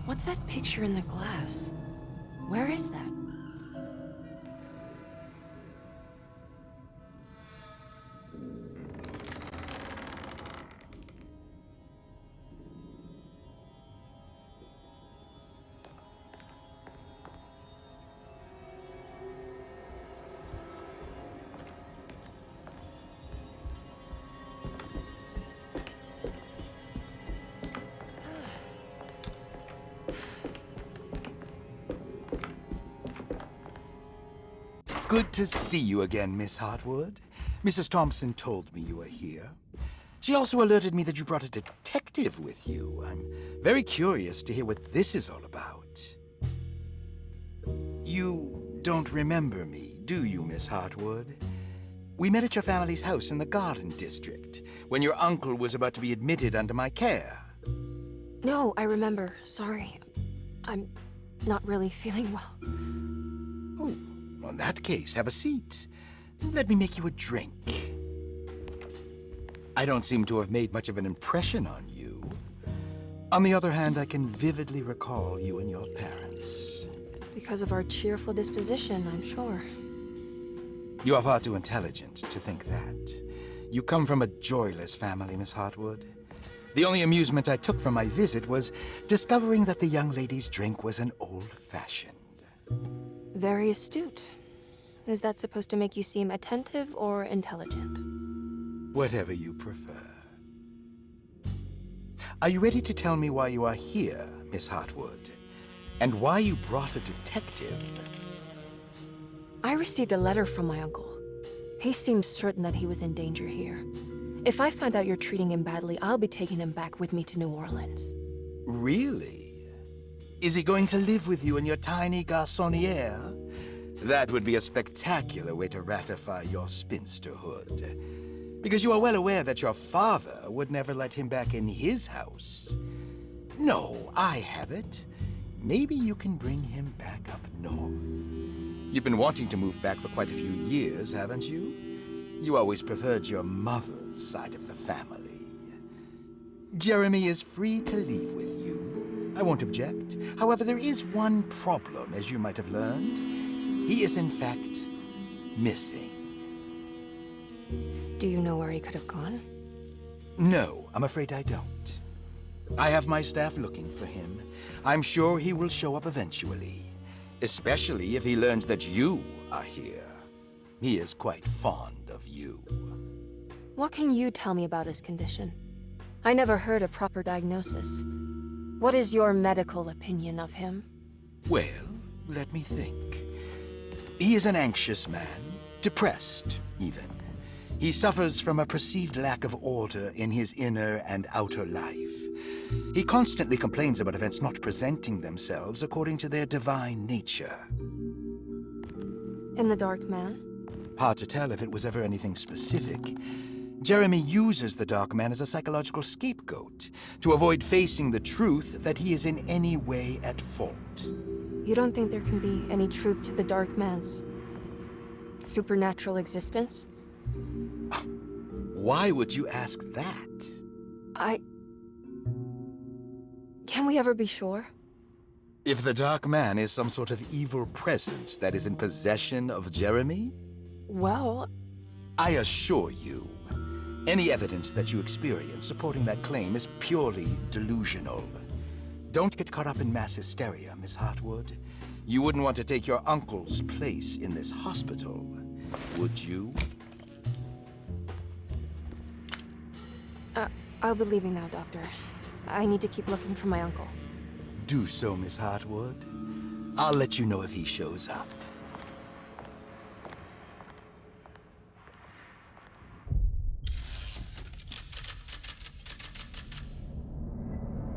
What's that picture in the glass? Where is that? Good to see you again, Miss Hartwood. Mrs. Thompson told me you were here. She also alerted me that you brought a detective with you. I'm very curious to hear what this is all about. You don't remember me, do you, Miss Hartwood? We met at your family's house in the Garden District, when your uncle was about to be admitted under my care. No, I remember. Sorry. I'm not really feeling well. Oh, well, in that case, have a seat. Let me make you a drink. I don't seem to have made much of an impression on you. On the other hand, I can vividly recall you and your parents. Because of our cheerful disposition, I'm sure. You are far too intelligent to think that. You come from a joyless family, Miss Hartwood. The only amusement I took from my visit was discovering that the young lady's drink was an old-fashioned. Very astute. Is that supposed to make you seem attentive or intelligent? Whatever you prefer. Are you ready to tell me why you are here, Miss Hartwood? And why you brought a detective? I received a letter from my uncle. He seemed certain that he was in danger here. If I find out you're treating him badly, I'll be taking him back with me to New Orleans. Really? Is he going to live with you in your tiny garçonniere? That would be a spectacular way to ratify your spinsterhood. Because you are well aware that your father would never let him back in his house. No, I have it. Maybe you can bring him back up north. You've been wanting to move back for quite a few years, haven't you? You always preferred your mother's side of the family. Jeremy is free to leave with you. I won't object. However, there is one problem, as you might have learned. He is, in fact, missing. Do you know where he could have gone? No, I'm afraid I don't. I have my staff looking for him. I'm sure he will show up eventually. Especially if he learns that you are here. He is quite fond of you. What can you tell me about his condition? I never heard a proper diagnosis. What is your medical opinion of him? Well, let me think. He is an anxious man, depressed, even. He suffers from a perceived lack of order in his inner and outer life. He constantly complains about events not presenting themselves according to their divine nature. And the Dark Man? Hard to tell if it was ever anything specific. Jeremy uses the Dark Man as a psychological scapegoat to avoid facing the truth that he is in any way at fault. You don't think there can be any truth to the Dark Man's supernatural existence? Why would you ask that? Can we ever be sure? If the Dark Man is some sort of evil presence that is in possession of Jeremy? Well, I assure you, any evidence that you experience supporting that claim is purely delusional. Don't get caught up in mass hysteria, Miss Hartwood. You wouldn't want to take your uncle's place in this hospital, would you? I'll be leaving now, Doctor. I need to keep looking for my uncle. Do so, Miss Hartwood. I'll let you know if he shows up.